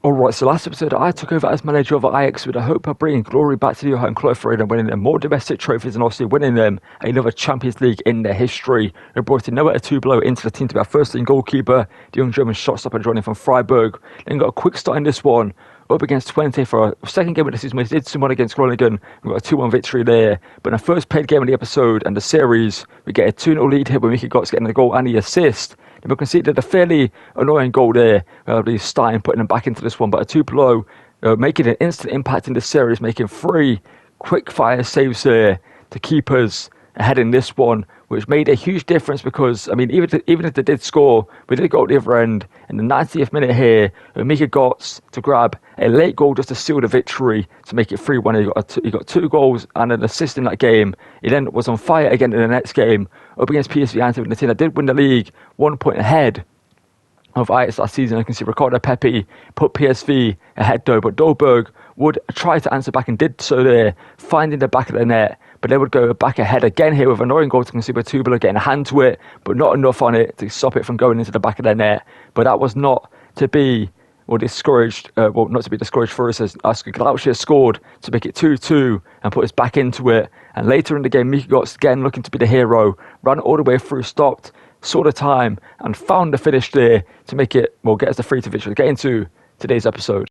Alright, so last episode I took over as manager of Ajax with the hope of bringing glory back to the Johan Crujff Arena, winning them more domestic trophies and also winning them another Champions League in their history. We brought in Noah Etubelo into the team to be our first team goalkeeper, the young German shot stopper joining from Freiburg. Then got a quick start in this one, up against Twente for our second game of the season. We did someone against Groningen. We got a 2-1 victory there. But in our first paid game of the episode and the series, we get a 2-0 lead here with Mickey Gotts getting the goal and the assist. Then we conceded a fairly annoying goal there. I'll be starting putting them back into this one. But Etubelo making an instant impact in the series, making 3 quick fire saves there to keep us ahead in this one, which made a huge difference because, I mean, even if they did score, we did go at the other end. In the 90th minute here, Mika Gotts to grab a late goal just to seal the victory to make it 3-1. He got 2 goals and an assist in that game. He then was on fire again in the next game up against PSV Eindhoven, the team that did win the league 1 point ahead of Ajax last season. I can see Ricardo Pepi put PSV ahead though, but Dolberg would try to answer back and did so there, finding the back of the net. But they would go back ahead again here with an annoying goal to concede, Etubelo getting a hand to it, but not enough on it to stop it from going into the back of their net. But that was not to be discouraged, not to be discouraged for us, as Oscar Glaucia scored to make it 2-2 and put us back into it. And later in the game, Mika Gotts again looking to be the hero, ran all the way through, stopped, saw the time, and found the finish there to make it, get us the 3-2 victory. Get into today's episode.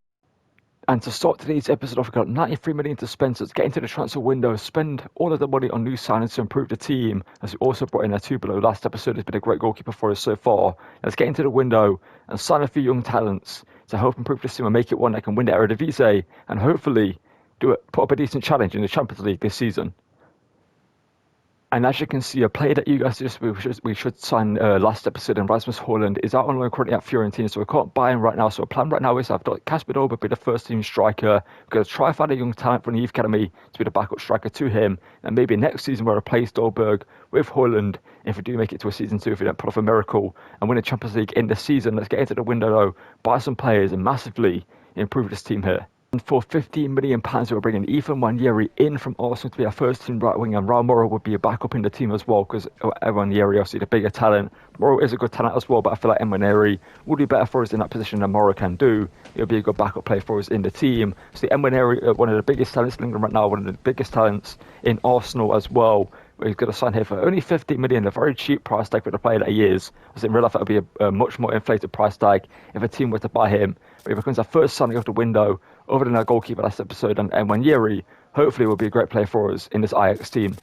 And to start today's episode off, we've got 93 million to spend, so let's get into the transfer window, spend all of the money on new signings to improve the team, as we also brought in Etubelo. Last episode has been a great goalkeeper for us so far. Let's get into the window and sign a few young talents to help improve this team and make it one that can win the Eredivisie and hopefully put up a decent challenge in the Champions League this season. And as you can see, a player that you guys we should sign last episode, and Rasmus Højlund is out on loan currently at Fiorentina, so we can't buy him right now. So our plan right now is I've got Kasper Dolberg be the first team striker. We're going to try find a young talent from the youth academy to be the backup striker to him, and maybe next season we'll replace Dolberg with Højlund if we do make it to a season 2, if we don't pull off a miracle and win the Champions League in the season. Let's get into the window though, buy some players and massively improve this team here. And for £15 million, we're bringing Ethan Nwaneri in from Arsenal to be our first team right wing, and Raul Moro would be a backup in the team as well because Nwaneri obviously the bigger talent. Moro is a good talent as well, but I feel like Nwaneri would be better for us in that position than Moro can do. It'll be a good backup player for us in the team. So Nwaneri, one of the biggest talents in England right now, one of the biggest talents in Arsenal as well. He's going to sign here for only $50 million, a very cheap price tag for the player that he is. I in real life, that would be a much more inflated price tag if a team were to buy him. But he becomes our first signing of the window, other than our goalkeeper last episode, and Nwaneri hopefully will be a great player for us in this Ajax team.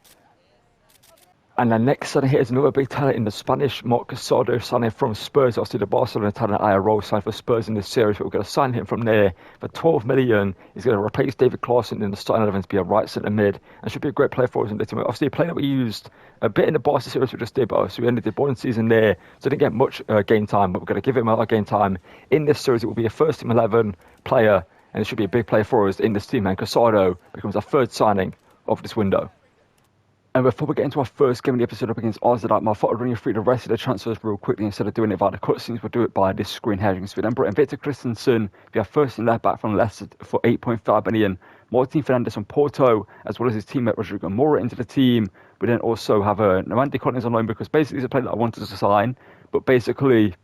And the next signing here is another big talent in the Spanish, Marc Casado, signing from Spurs. Obviously, the Barcelona talent IRO signed for Spurs in this series, but we're going to sign him from there for $12 million. He's going to replace David Klaassen in the starting 11 to be a right centre mid, and should be a great player for us in the team. Obviously, a player that we used a bit in the Barca series we just did, but so we only did 1 season there, so didn't get much game time, but we're going to give him a lot of game time in this series. It will be a first team 11 player, and it should be a big player for us in this team, and Casado becomes our third signing of this window. And before we get into our first game of the episode up against AZ Alkmaar, I thought I'd run you through the rest of the transfers real quickly instead of doing it via the cutscenes. We'll do it by this screen here. You can see then brought in Victor Christensen, be our first and left back from Leicester for 8.5 million. Martin Fernandes from Porto, as well as his teammate Rodrigo Mora into the team. We then also have Namandi Collins on loan because basically he's a player that I wanted to sign, but basically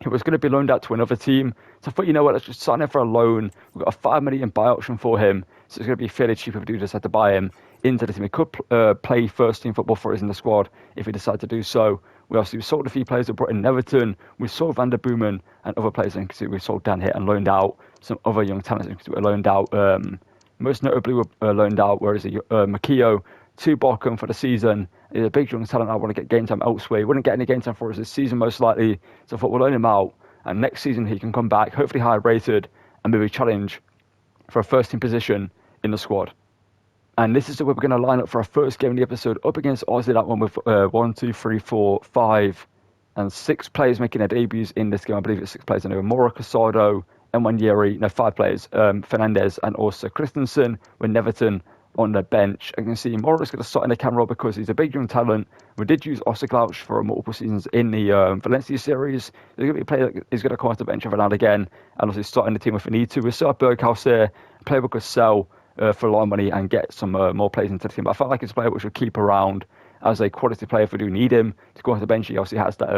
he was going to be loaned out to another team. So I thought, you know what, let's just sign him for a loan. We've got a $5 million buy option for him, so it's going to be fairly cheap if we do decide to buy him into the team. He could play first team football for us in the squad if we decide to do so. We sold a few players. We brought in Everton. We sold Van der Boomen and other players. And you can see we sold Dan here and loaned out some other young talents. You can see we loaned out, most notably we loaned out, Makio to Bochum for the season. He's a big young talent. I want to get game time elsewhere. He wouldn't get any game time for us this season most likely. So I thought we'll loan him out, and next season he can come back, hopefully higher rated, and maybe challenge for a first team position in the squad. And this is the way we're going to line up for our first game in the episode up against AZ Alkmaar with 1, 2, 3, 4, 5, and 6 players making their debuts in this game. I believe it's 6 players. I know Mora, Casado, Nwaneri, 5 players, Fernandes and also Christensen with Neverton on the bench. I can see Mora's going to start in the camera because he's a big young talent. We did use Oscar Glauch for multiple seasons in the Valencia series. He's going to be a player that is going to come off the bench every now and again, and also start in the team if we need to. We still have Berghaus here, a player we could sell for a lot of money and get some more players into the team. But I felt like it's a player which should keep around as a quality player if we do need him to go off the bench. He obviously has that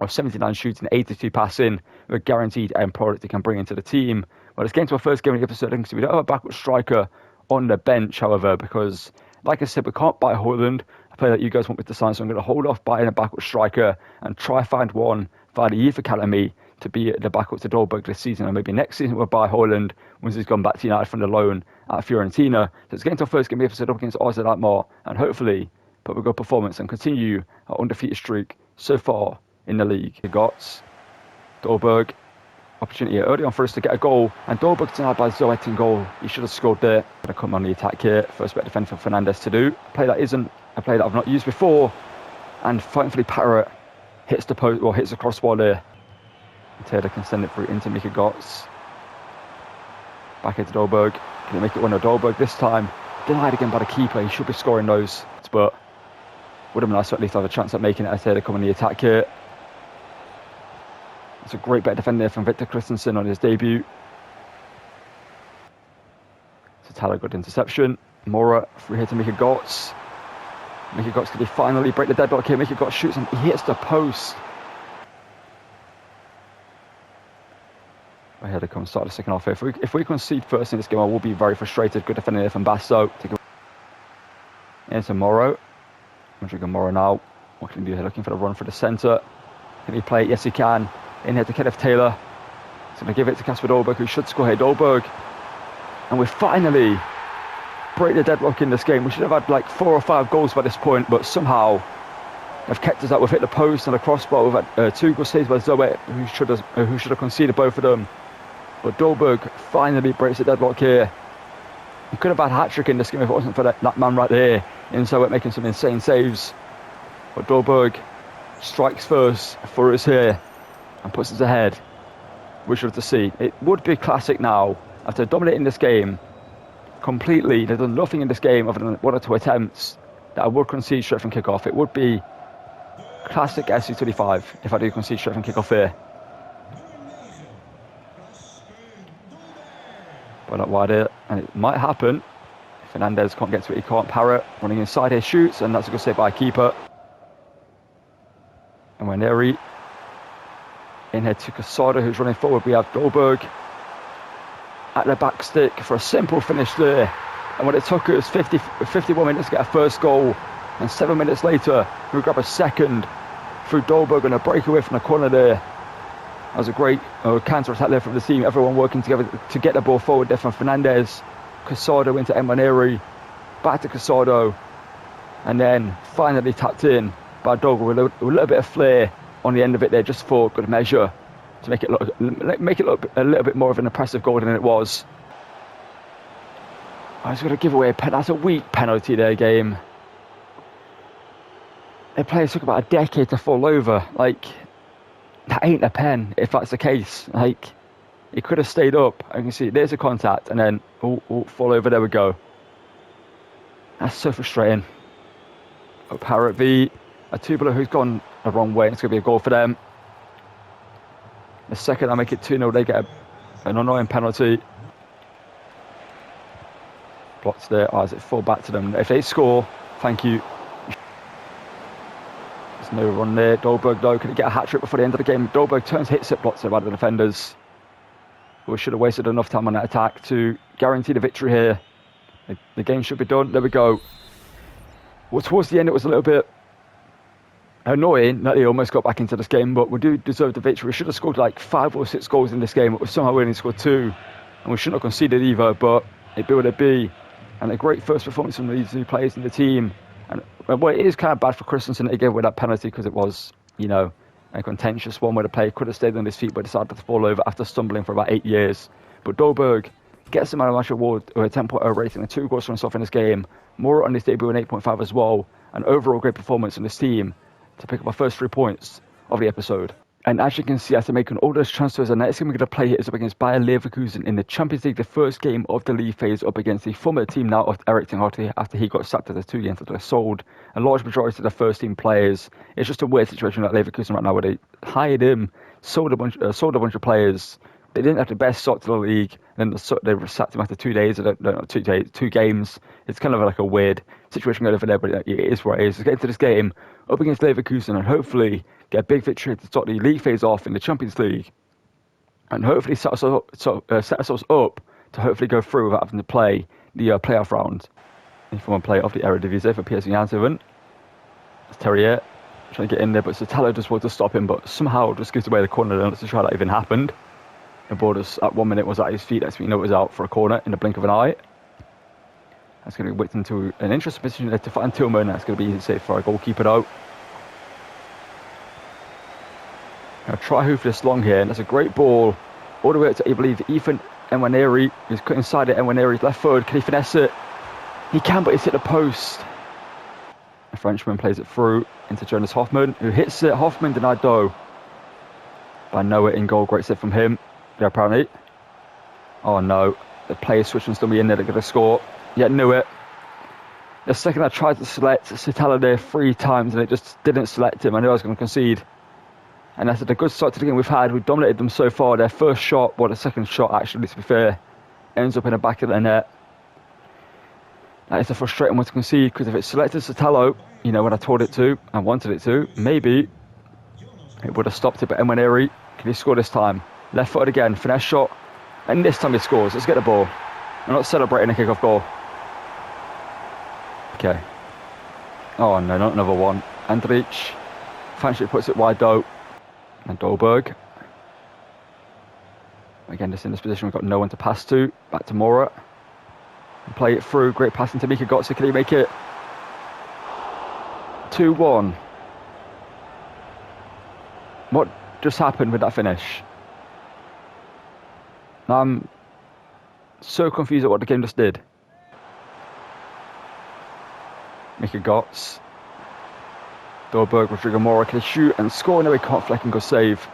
of 79 shooting, 82 passing, with a guaranteed end product he can bring into the team. Well, let's get into our first game of the episode. We don't have a backup striker on the bench, however, because, like I said, we can't buy Haaland, a player that you guys want me to sign, so I'm going to hold off buying a backup striker and try find one via the youth academy to be the backup to Dolberg this season, and maybe next season we'll buy Haaland once he's gone back to United from the loan at Fiorentina. So let's get into our first game of the episode up against AZ Alkmaar, and hopefully put a good performance and continue our undefeated streak so far in the league. We got Dolberg, opportunity early on for us to get a goal, and Dolberg denied by Zoet in goal. He should have scored there. Going to come on the attack here. First bit of defending for Fernandez to do. A play that isn't a play that I've not used before, and thankfully Parrott hits the post, or hits the crossbar there. Taylor can send it through into Mika Götze. Back into Dolberg. Can he make it 1-0? Dolberg this time denied again by the keeper. He should be scoring those, but would have been nice to at least have a chance at making it as Taylor come on the attack here. It's a great bit of defending there from Victor Christensen on his debut. So Tyler, good interception. Mora through here to Mika Götze. Mika Götze, could he finally break the deadlock here? Mika Götze shoots and he hits the post. Ahead to come start the second half here. If we concede first in this game, I will be very frustrated. Good defending there from Basso. Into Moro. Rodrigo Moro now. What can he do here? Looking for the run for the centre. Can he play it? Yes, he can. In here to Kenneth Taylor. He's going to give it to Kasper Dolberg, who should score here. Dolberg. And we finally break the deadlock in this game. We should have had like 4 or 5 goals by this point, but somehow they've kept us out. We've hit the post and the crossbar. We've had 2 good saves by Zoet, who should have conceded both of them. But Dolberg finally breaks the deadlock here. He could have had a hat-trick in this game if it wasn't for that man right there in Zoet making some insane saves. But Dolberg strikes first for us here and puts us ahead. We should have to see. It would be classic now, after dominating this game completely. They've done nothing in this game other than 1 or 2 attempts that I would concede straight from kick-off. It would be classic FC25 if I do concede straight from kick-off here. But not wide here, and it might happen. Fernandez can't get to it, he can't. Parrott running inside here, shoots, and that's a good save by a keeper. And Enquiries in here to Casado, who's running forward. We have Dolberg at the back stick for a simple finish there. And when it took us 51 minutes to get a first goal, and 7 minutes later we grab a second through Dolberg and a breakaway from the corner there. That was a great counter-attack there from the team. Everyone working together to get the ball forward there from Fernandez. Casado into Enquiries, back to Casado, and then finally tapped in by Dolberg with a little bit of flair on the end of it there, just for good measure, to make it look a little bit more of an impressive goal than it was. I was going to give away a pen. That's a weak penalty there, game. The player took about a decade to fall over. Like, that ain't a pen, if that's the case. Like, he could have stayed up. I can see there's a contact, and then fall over. There we go. That's so frustrating. Parrott v Atubula, who's gone the wrong way, and it's going to be a goal for them. The second I make it 2-0, they get an annoying penalty. Blocks there. As it fall back to them. If they score, thank you. There's no run there. Dolberg, though, can he get a hat-trick before the end of the game? Dolberg turns, hits it, blocks it by the defenders. We should have wasted enough time on that attack to guarantee the victory here. The game should be done. There we go. Well, towards the end, it was a little bit annoying that he almost got back into this game, but we do deserve the victory. We should have scored like 5 or 6 goals in this game, but somehow we only scored 2, and we shouldn't have conceded either, but it be what it be. And a great first performance from these new players in the team. And well, it is kind of bad for Christensen that he gave away that penalty, because it was, you know, a contentious one where the player could have stayed on his feet but decided to fall over after stumbling for about 8 years. But Dolberg gets the man of the match award with a 10.0 rating and 2 goals from himself in this game. More on his debut, an 8.5 as well. An overall great performance from this team to pick up our first 3 points of the episode. And as you can see, after making all those transfers, the next game we're going to play here is up against Bayer Leverkusen in the Champions League, the first game of the league phase, up against the former team now of Erik ten Hag after he got sacked after 2 games after they sold a large majority of the first team players. It's just a weird situation at Leverkusen right now, where they hired him, sold a bunch of players. They didn't have the best start to the league, Then they sacked him after 2 days. I don't know, 2 games. It's kind of like a weird situation going over there, but it is what it is. Let's get into this game up against Leverkusen and hopefully get a big victory to start the league phase off in the Champions League, and hopefully set ourselves up to hopefully go through without having to play the playoff round. If we want to play off the Eredivisie for PSV Eindhoven, it's Terrier trying to get in there, but Sotelo just wanted to stop him, but somehow just gives away the corner. And let's just try that even happened. The ball just at 1 minute was at his feet. That's when you know it was out for a corner in the blink of an eye. That's going to be whipped into an interesting position there to find Tillman. That's going to be easy safe for our goalkeeper though. Now try hoof this long here, and that's a great ball all the way up to, I believe, Ethan Enquiries, who's cut inside it. Enquiries left foot. Can he finesse it? He can, but he's hit the post. The Frenchman plays it through into Jonas Hoffman, who hits it. Hoffman denied though by Noah in goal. Great set from him. Yeah, apparently. Oh no, the player switching still be in there. They're going to score. Yeah, knew it. The second I tried to select Sotelo there 3 times and it just didn't select him. I knew I was going to concede. And that's a good start to the game we've had. We've dominated them so far. Their first shot, well, the second shot actually, to be fair, ends up in the back of the net. That is a frustrating one to concede, because if it selected Sotelo, you know, when I told it to and wanted it to, maybe it would have stopped it. But Enquiries, can he score this time? Left footed again, finesse shot, and this time he scores. Let's get the ball. We're not celebrating a kick-off goal. Okay. Oh no, not another one. Andrich, Fanchik puts it wide though. And Dolberg. Again, just in this position, we've got no one to pass to. Back to Mora. And play it through. Great pass into Mika Götze. Can he make it? 2-1. What just happened with that finish? I'm so confused at what the game just did. Mika Götze. Dolberg, Rodrigo Mora, can he shoot and score? No, he can't. Fleck and go save.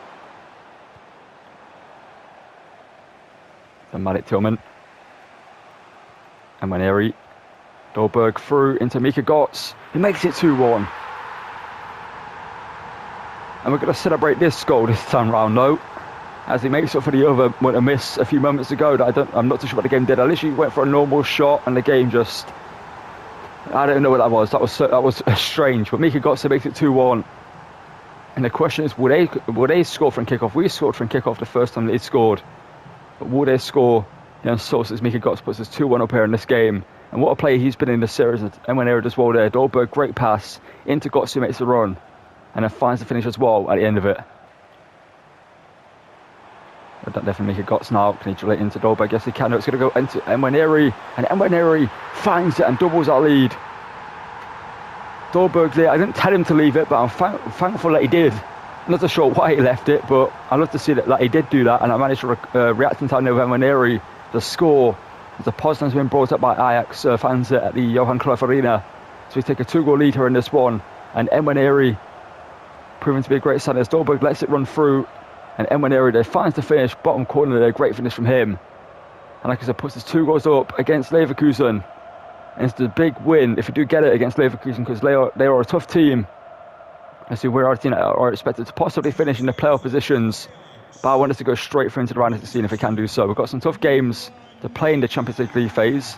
Then Malit Tillman. And Enquiries. Dolberg through into Mika Götze. He makes it 2-1. And we're going to celebrate this goal this time round, though, as he makes up for the other one, a miss a few moments ago that I'm not too sure what the game did. I literally went for a normal shot and the game just, I don't know what that was. That was strange. But Mika Götze makes it 2-1. And the question is, will they score from kickoff? We scored from kickoff the first time they scored. But will they score? And so says Mika Götze puts us 2-1 up here in this game. And what a player he's been in this series. And Enquiries as well there. Dolberg, great pass into Götze, makes the run. And then finds the finish as well at the end of it. But that definitely Mika Götze now. Can he drill it into Dolberg? Yes, he can. No, it's going to go into Enquiries. And Enquiries finds it and doubles our lead. Dolberg there. I didn't tell him to leave it, but I'm thankful that he did. I'm not so sure why he left it, but I love to see that he did do that. And I managed to react in time with Enquiries to score. The positive has been brought up by Ajax fans at the Johan Crujff Arena. So we take a 2-goal lead here in this one. And Enquiries proving to be a great sign as Dolberg lets it run through. And Enquiries there finds the finish, bottom corner there, great finish from him. And like I said, puts his 2 goals up against Leverkusen. And it's the big win if you do get it against Leverkusen, because they are a tough team. I see we're our team are expected to possibly finish in the playoff positions. But I want us to go straight through into the round of 16 if we can do so. We've got some tough games to play in the Champions League phase.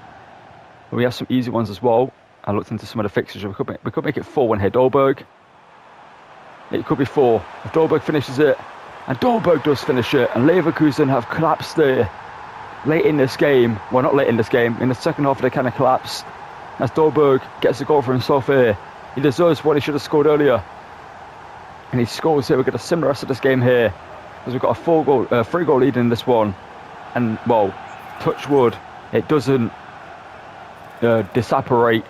But we have some easy ones as well. I looked into some of the fixtures. We could make it 4-1 here. Dolberg. It could be 4. If Dolberg finishes it, and Dolberg does finish it, and Leverkusen have collapsed there late in this game. Well, not late in this game. In the second half, they kind of collapsed. As Dolberg gets a goal for himself here. He deserves what he should have scored earlier. And he scores here. We've got a similar rest of this game here. Because we've got a 3-goal lead in this one. And, well, touch wood, it doesn't disapparate.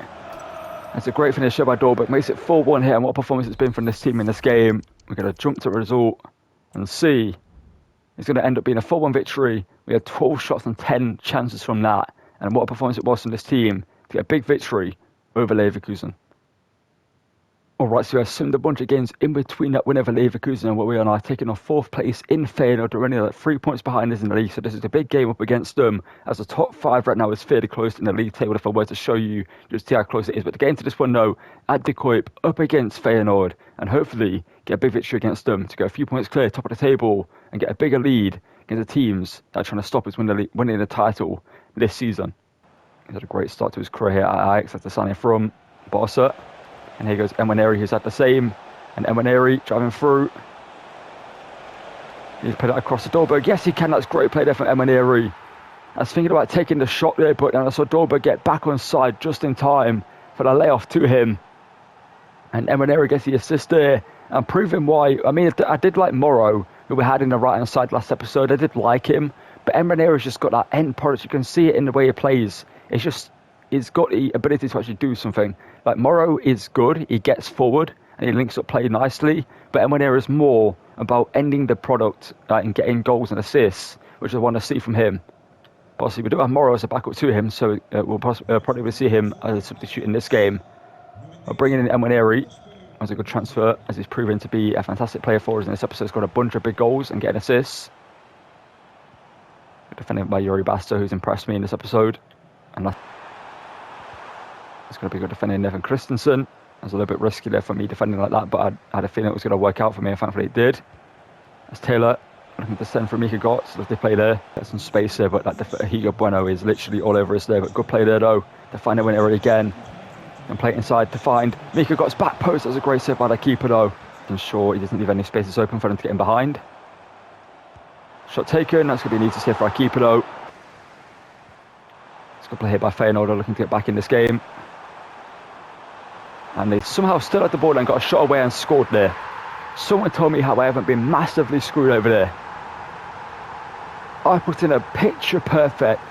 It's a great finish here by Dolberg. Makes it 4-1 here. And what a performance it's been from this team in this game. We're going to jump to the result and see. It's going to end up being a 4-1 victory. We had 12 shots and 10 chances from that. And what a performance it was from this team to get a big victory over Leverkusen. Alright, so we have summed a bunch of games in between that win over Leverkusen and where we are now taking on 4th place in Feyenoord. They're only like 3 points behind us in the league, so this is a big game up against them, as the top 5 right now is fairly close in the league table if I were to show you just see how close it is. But to get into this one now, at De Kuip up against Feyenoord, and hopefully get a big victory against them to go a few points clear, top of the table, and get a bigger lead against the teams that are trying to stop us winning the title this season. He's had a great start to his career here at Ajax after signing from Barca. And here goes Enquiries, who's had the same. And Enquiries driving through. He's put it across the Dolberg. Yes, he can. That's great play there from Enquiries. I was thinking about taking the shot there, but then I saw Dolberg get back on side just in time for the layoff to him. And Enquiries gets the assist there and proving why. I mean, I did like Morrow, who we had in the right-hand side last episode. I did like him. But Enquiries just got that end product. You can see it in the way he plays. It's just, he's got the ability to actually do something. Like, Morrow is good. He gets forward and he links up play nicely. But Enquiries is more about ending the product and getting goals and assists, which I want to see from him. Possibly we do have Morrow as a backup to him, so we'll probably see him as a substitute in this game. Bringing in Enquiries was a good transfer, as he's proven to be a fantastic player for us in this episode. He's got a bunch of big goals and getting assists. Defended by Yuri Basta, who's impressed me in this episode. And it's going to be good defending Nevin Christensen. It was a little bit risky there for me defending like that, but I had a feeling it was going to work out for me, and thankfully it did. That's Taylor looking to send for Mika Gotts. Lovely play there. Got some space there, but that Hugo Bueno is literally all over us there. But good play there though. To find a winner again. And play it inside to find Mika Gotts back post. That was a great save by the keeper though. I'm sure he doesn't leave any spaces open for him to get in behind. Shot taken. That's going to be an easy save for our keeper though. It's a good play here by Feyenoord, looking to get back in this game. And they somehow still had the ball and got a shot away and scored there. Someone told me how I haven't been massively screwed over there. I put in a picture perfect,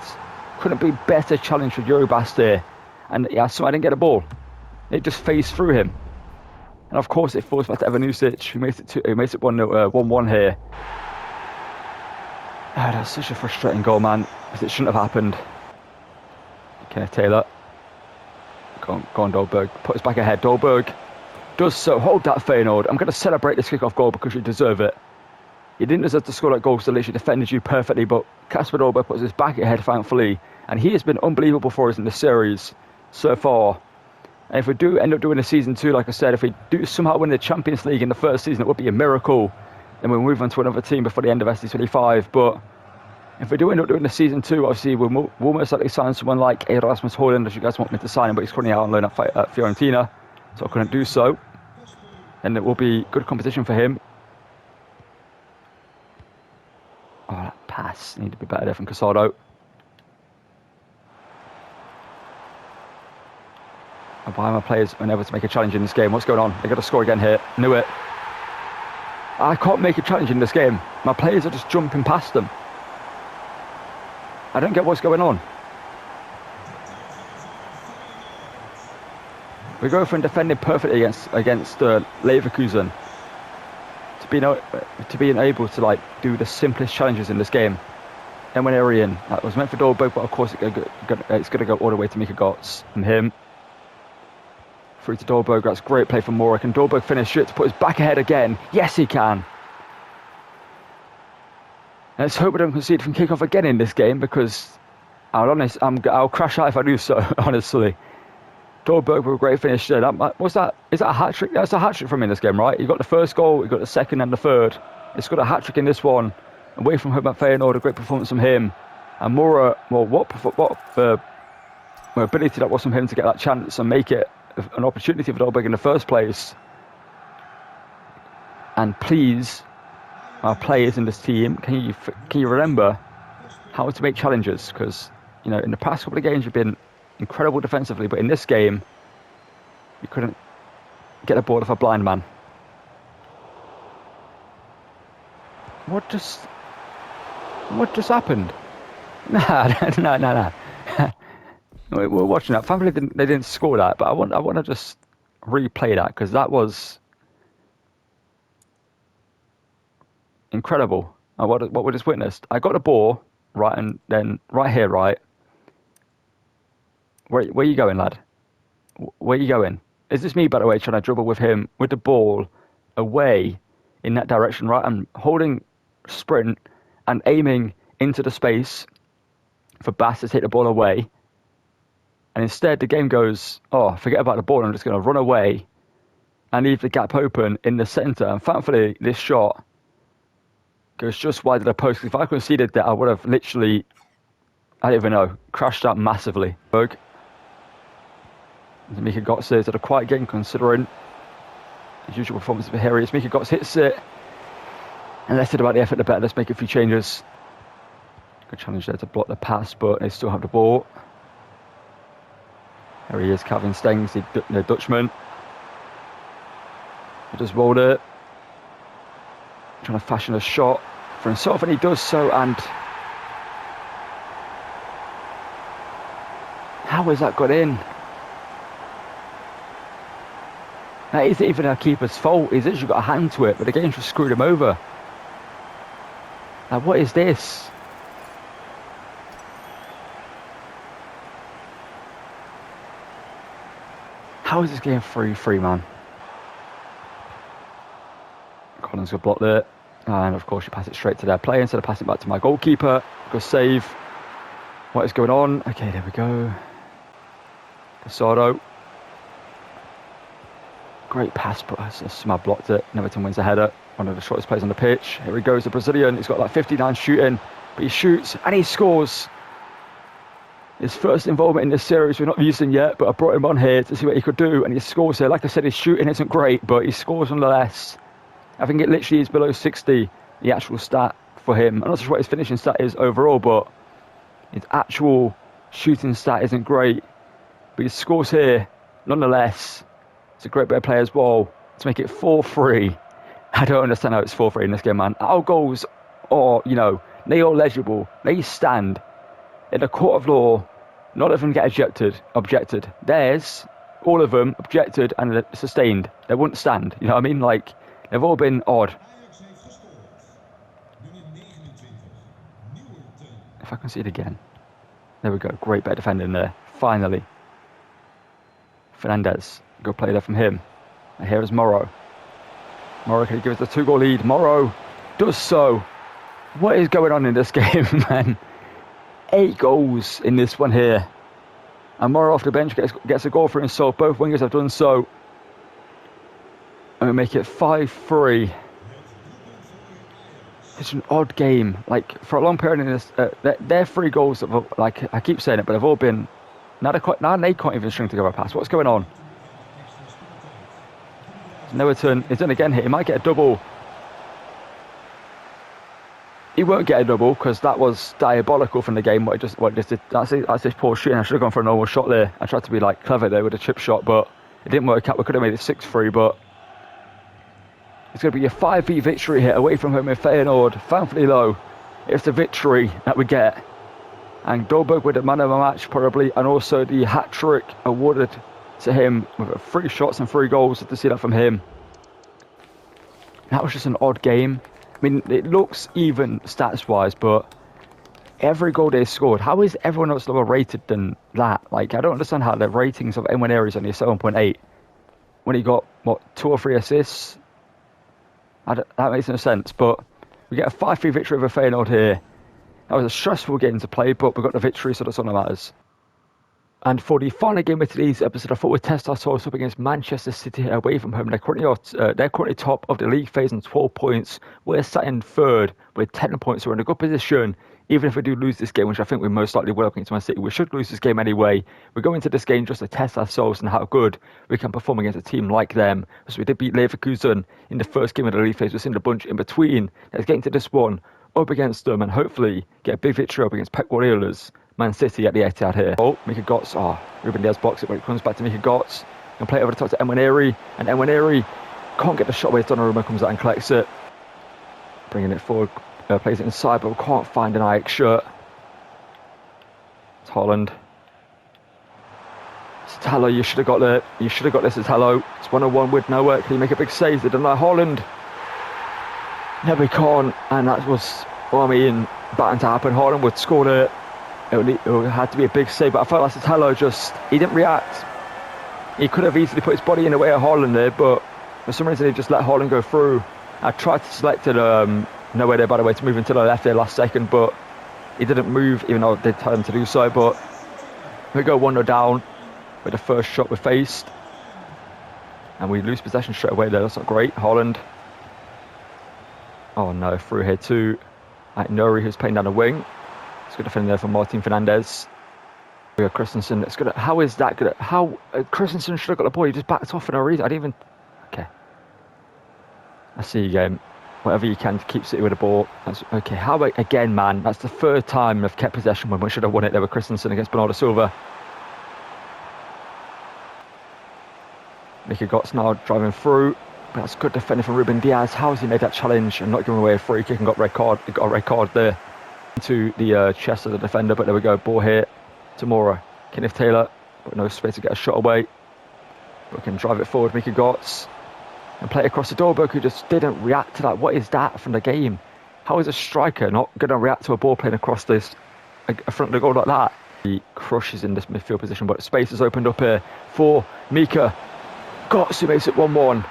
couldn't be better challenge for Yuri Basta. And yeah, so I didn't get a ball. It just phased through him. And of course it falls back to Evanusic, who makes it 1-1 here. Oh, that's such a frustrating goal, man, because it shouldn't have happened. Okay, Taylor. Go on, Dolberg. Put us back ahead. Dolberg does so. Hold that, Feyenoord. I'm going to celebrate this kick-off goal because you deserve it. You didn't deserve to score that goal, so literally defended you perfectly, but Kasper Dolberg puts us back ahead, thankfully. And he has been unbelievable for us in the series so far. And if we do end up doing a season 2, like I said, if we do somehow win the Champions League in the first season, it would be a miracle. Then we'll move on to another team before the end of FC25. But if we do end up doing the season 2, obviously we'll most likely sign someone like Erasmus Højlund, if you guys want me to sign him, but he's currently out on loan at Fiorentina, so I couldn't do so. And it will be good competition for him. Oh, that pass need to be better there from Casado. Why are my players unable to make a challenge in this game? What's going on? They got to score again here. Knew it. I can't make a challenge in this game. My players are just jumping past them. I don't get what's going on. We go from defending perfectly against Leverkusen to being able to like do the simplest challenges in this game. And when Arian, that was meant for Dolberg, but of course it's going to go all the way to Mika Gotts from him. Through to Dolberg. That's great play from Moore. Can Dolberg finish it to put us back ahead again? Yes, he can. Let's hope we don't concede from kickoff again in this game, because I'll crash out if I do so, honestly. Dolberg with a great finish there. Is that a hat-trick? That's a hat-trick from him in this game, right? You got the first goal, you got the second and the third. It's got a hat-trick in this one. Away from home at Feyenoord, a great performance from him. And Moura, well, what ability that was from him to get that chance and make it an opportunity for Dolberg in the first place. And please, our players in this team, can you remember how to make challenges? Because, you know, in the past couple of games you've been incredible defensively, but in this game you couldn't get a ball off a blind man. What just happened? Nah. We're watching that. Thankfully they didn't score that, but I want to just replay that, because that was incredible. What we just witnessed. I got the ball right, and then right here, right. Where are you going, lad? Where are you going? Is this me, by the way, trying to dribble with him with the ball away in that direction, right? I'm holding sprint and aiming into the space for Bass to take the ball away. And instead the game goes, oh, forget about the ball, I'm just going to run away and leave the gap open in the centre. And thankfully this shot Goes just wide of the post. If I conceded that, I would have literally, I don't even know, crashed out massively. Mika Götze is at a quiet game considering his usual performance for here. Mika Götze hits it. And less said about the effort, the better. Let's make a few changes. Good challenge there to block the pass, but they still have the ball. There he is, Calvin Stengs, the Dutchman. He just rolled it. Trying to fashion a shot for himself, and he does so. And how has that got in? That isn't even our keeper's fault. He's literally got a hand to it, but the game just screwed him over. Now, what is this? How is this game 3-3, man? Collins will block it. And of course, you pass it straight to their player instead of passing it back to my goalkeeper. Go save. What is going on? Okay, there we go. Casado. Great pass, but somehow blocked it. Neverton wins the header. One of the shortest players on the pitch. Here he goes, the Brazilian. He's got like 59 shooting, but he shoots and he scores. His first involvement in this series, we're not using yet, but I brought him on here to see what he could do, and he scores here. Like I said, his shooting isn't great, but he scores nonetheless. I think it literally is below 60, the actual stat for him. I'm not sure what his finishing stat is overall, but his actual shooting stat isn't great. But he scores here, nonetheless. It's a great bit of play as well to make it 4-3. I don't understand how it's 4-3 in this game, man. Our goals are, you know, they are legible. They stand in a court of law. None of them get objected. Theirs, all of them, objected and sustained. They wouldn't stand. You know what I mean? Like, they've all been odd. If I can see it again. There we go. Great bit of defending there. Finally. Fernandez. Good play there from him. And here is Morrow. Morrow, can he give us the 2-goal lead? Morrow does so. What is going on in this game, man? 8 goals in this one here. And Morrow off the bench gets a goal for himself. Both wingers have done so. And we make it 5-3. It's an odd game. Like, for a long period in this, their 3 goals, like, I keep saying it, but they've all been... Now they can't even string together a pass. What's going on? Neverton is in again here. He might get a double. He won't get a double because that was diabolical from the game. What it just did. That's his poor shooting. I should have gone for a normal shot there. I tried to be like clever there with a chip shot, but it didn't work out. We could have made it 6-3, but it's going to be a 5v victory here away from home in Feyenoord. Thankfully, though, it's the victory that we get. And Dolberg with the man of the match probably, and also the hat trick awarded to him with 3 shots and 3 goals. To see that from him. That was just an odd game. I mean, it looks even stats-wise, but every goal they scored, how is everyone else lower rated than that? Like, I don't understand how the ratings of Enquiries only 7.8 when he got, what, 2 or 3 assists? That makes no sense, but we get a 5-3 victory over Feyenoord here. That was a stressful game to play, but we got the victory, so that's all that matters. And for the final game of today's episode, I thought we'd test ourselves up against Manchester City away from home. They're currently top of the league phase on 12 points. We're sat in 3rd with 10 points. So we're in a good position. Even if we do lose this game, which I think we most likely will against Man City, we should lose this game anyway. We're going into this game just to test ourselves and how good we can perform against a team like them. So we did beat Leverkusen in the first game of the league phase. We're seeing the bunch in between. Let's get into this one up against them and hopefully get a big victory up against Pep Guardiola's Man City at the Etihad here. Oh, Mika Götze. Ruben Diaz blocks it when it comes back to Mika Götze. Can play it over the top to Enquiries. And Enquiries can't get the shot away. Donnarumma comes out and collects it. Bringing it forward. Plays it inside, but we can't find an Ajax shirt. It's Haaland. Sotalo, you should have got there. You should have got this, Sotalo. It's 1-on-1 with nowhere. Can he make a big save? They didn't like Haaland. No, we can't. And that was, well, I mean, bound to happen. Haaland would score it. It had to be a big save, but I felt like Sotalo he didn't react. He could have easily put his body in the way of Haaland there, but for some reason he just let Haaland go through. I tried to select it, nowhere there by the way, to move into the left there last second, but he didn't move, even though they told him to do so. But we go 1-0 down with the first shot we faced. And we lose possession straight away there, that's not great. Haaland. Oh no, through here to Nuri, who's playing down the wing. It's good defending there from Martin Fernandez. We got Christensen. It's good. How is that good? How Christensen should have got the ball. He just backed off for no reason. I didn't even. Okay. I see you game. Whatever you can to keep City with the ball. That's okay. How about again, man? That's the third time they've kept possession when we should have won it. There with Christensen against Bernardo Silva. Mika Gotts now driving through. But that's good defending from Ruben Diaz. How has he made that challenge and not giving away a free kick and got red card? He got a red card there into the chest of the defender. But there we go. Ball here. Tomorrow, Kenneth Taylor, but no space to get a shot away. But can drive it forward, Mika Gotts, and play it across the Dolberg, who just didn't react to that. What is that from the game? How is a striker not going to react to a ball playing across this front of the goal like that? He crushes in this midfield position, but space has opened up here for Mika Gotts, who makes it 1-1.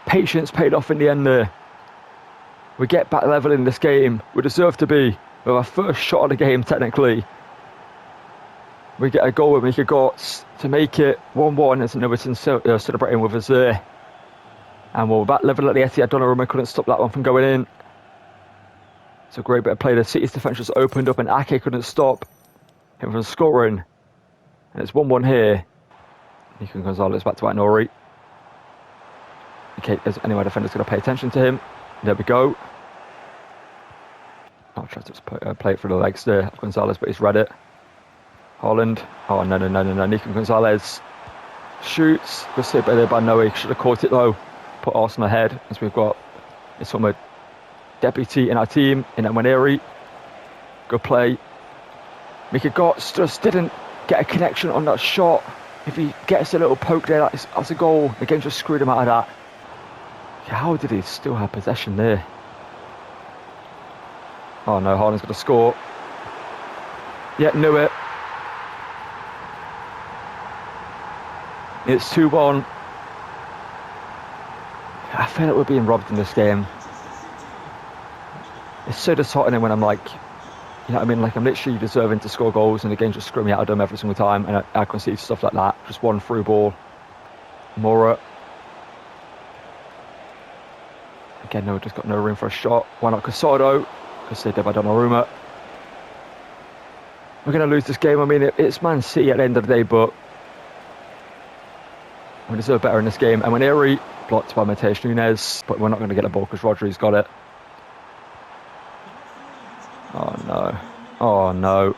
Patience paid off in the end there. We get back level in this game. We deserve to be with our first shot of the game, technically. We get a goal with Mika Gotts to make it 1-1 as Everton celebrating with us there. And we're back level at the Etihad. Donnarumma couldn't stop that one from going in. It's a great bit of play. The City's defence just opened up and Ake couldn't stop him from scoring. And it's 1-1 here. Nico Gonzalez back to Nuri. Okay, is any of my defenders going to pay attention to him? There we go. I'll try to play it through the legs there of Gonzalez, but he's read it. Holland. Oh, no. Nico Gonzalez shoots. Good save by there by Noe. Should have caught it though. Put Arsenal ahead as we've got this former deputy in our team in Enquiries. Good play. Mika Gotts just didn't get a connection on that shot. If he gets a little poke there, that's a goal. The game just screwed him out of that. How did he still have possession there? Oh no, Haaland's going to score. Yeah, knew it. It's 2-1. I feel like we're being robbed in this game. It's so disheartening when I'm like, you know what I mean? Like I'm literally deserving to score goals and the game's just screwing me out of them every single time and I concede stuff like that. Just one through ball. Mora. Again, no, just got no room for a shot. Why not Casado? Casado by Donnarumma. We're going to lose this game. I mean, it's Man City at the end of the day, but we deserve better in this game. And when Enquiries blocked by Mateus Nunes, but we're not going to get the ball because Rodri's got it. Oh no.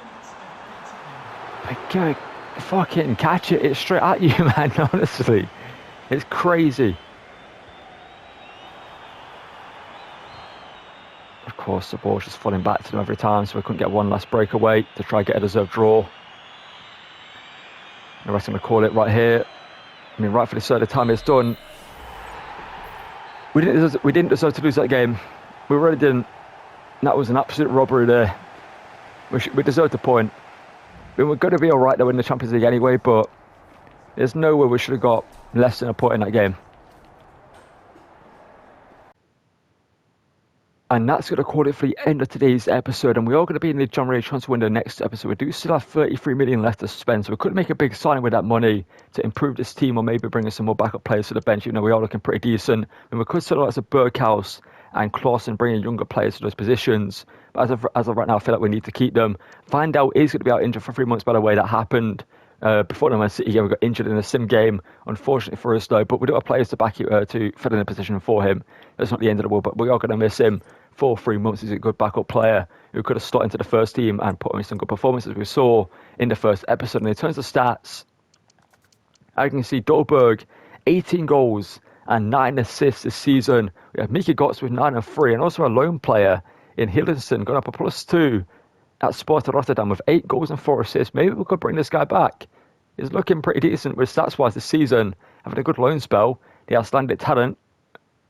Go fucking catch it. It's straight at you, man. Honestly, it's crazy. Of course, the ball's just falling back to them every time, so we couldn't get one last breakaway to try and get a deserved draw. The rest I'm going to call it right here. I mean, rightfully so, the time it's done. We didn't deserve to lose that game. We really didn't. That was an absolute robbery there. We deserved the point. We were going to be alright though in the Champions League anyway, but there's no way we should have got less than a point in that game. And that's going to call it for the end of today's episode. And we are going to be in the January transfer window next episode. We do still have 33 million left to spend. So we could make a big signing with that money to improve this team or maybe bring in some more backup players to the bench. You know, we are looking pretty decent. And we could sell out as a Berghaus and Clausen, bringing younger players to those positions. But as of right now, I feel like we need to keep them. Find out is going to be out injured for 3 months, by the way. That happened before the Man City game. We got injured in the sim game, unfortunately for us though. But we do have players to back to fill in a position for him. That's not the end of the world, but we are going to miss him for 3 months. He's a good backup player who could have slotted into the first team and put in some good performances we saw in the first episode. And in terms of stats, I can see Dolberg, 18 goals and 9 assists this season. We have Mika Gotts with 9 and 3, and also a lone player in Hillerson going up a +2 at Sparta Rotterdam with 8 goals and 4 assists. Maybe we could bring this guy back. He's looking pretty decent with stats-wise this season, having a good loan spell. The outstanding talent,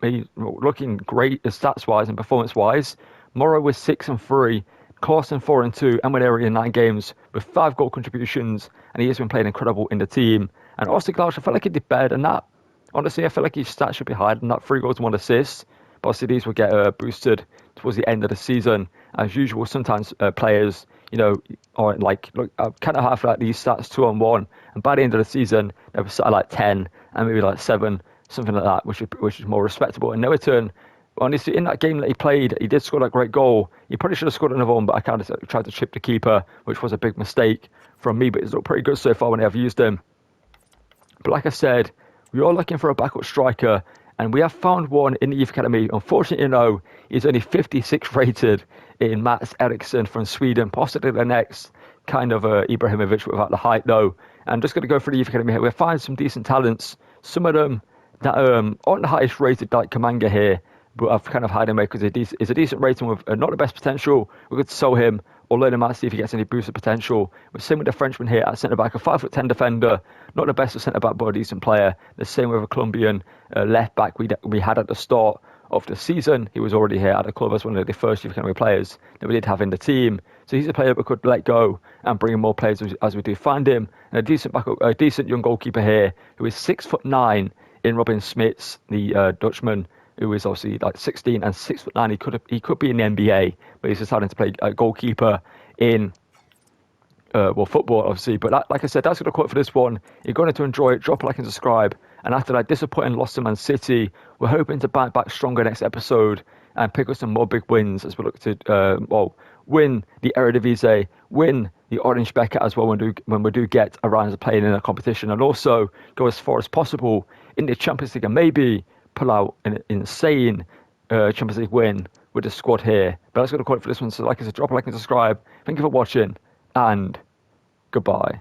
he's looking great stats-wise and performance-wise. Morrow was 6 and 3, Clausen 4 and 2, and Enquiries in 9 games with 5 goal contributions, and he has been playing incredible in the team. And Austin Glausch, I felt like he did better than that. Honestly, I feel like his stats should be higher than that. 3 goals and 1 assist. But obviously these will get boosted towards the end of the season. As usual, sometimes players, you know, are like, look, I kind of have like these stats 2 on 1, and by the end of the season, they were sat at like 10 and maybe like 7, something like that, which is more respectable. And no return, Honestly, in that game that he played, he did score that great goal. He probably should have scored another one, but I kind of tried to chip the keeper, which was a big mistake from me. But he's looked pretty good so far when I've used him. But like I said, we are looking for a backup striker, and we have found one in the youth academy. Unfortunately, no, he's only 56 rated in Mats Eriksson from Sweden, possibly the next kind of Ibrahimovic without the height, though. I'm just going to go through the youth academy here. We'll find some decent talents. Some of them that aren't the highest rated, like Kamanga here, but I've kind of hide him because he's a decent rating with not the best potential. We could sell him or loan him out, see if he gets any boost of potential. We're same with the Frenchman here at centre back, a 5'10" defender, not the best of centre back, but a decent player. The same with a Colombian left back we had at the start of the season. He was already here at the club as one of the first youth academy players that we did have in the team. So he's a player we could let go and bring in more players as we do find him. And a decent backup, a decent young goalkeeper here who is 6'9" in Robin Smits, the Dutchman, who is obviously like 16 and 6'9". He could be in the NBA, but he's deciding to play goalkeeper in football, obviously. But like I said, that's going to quote for this one. You're going to enjoy it. Drop a like and subscribe. And after that disappointing loss to Man City, we're hoping to bounce back stronger next episode and pick up some more big wins as we look to win the Eredivisie, win the Orange Becker as well when we do get around to playing in a competition, and also go as far as possible in the Champions League and maybe pull out an insane Champions League win with the squad here. But that's going to call it for this one. So like I said, drop a like and subscribe. Thank you for watching, and goodbye.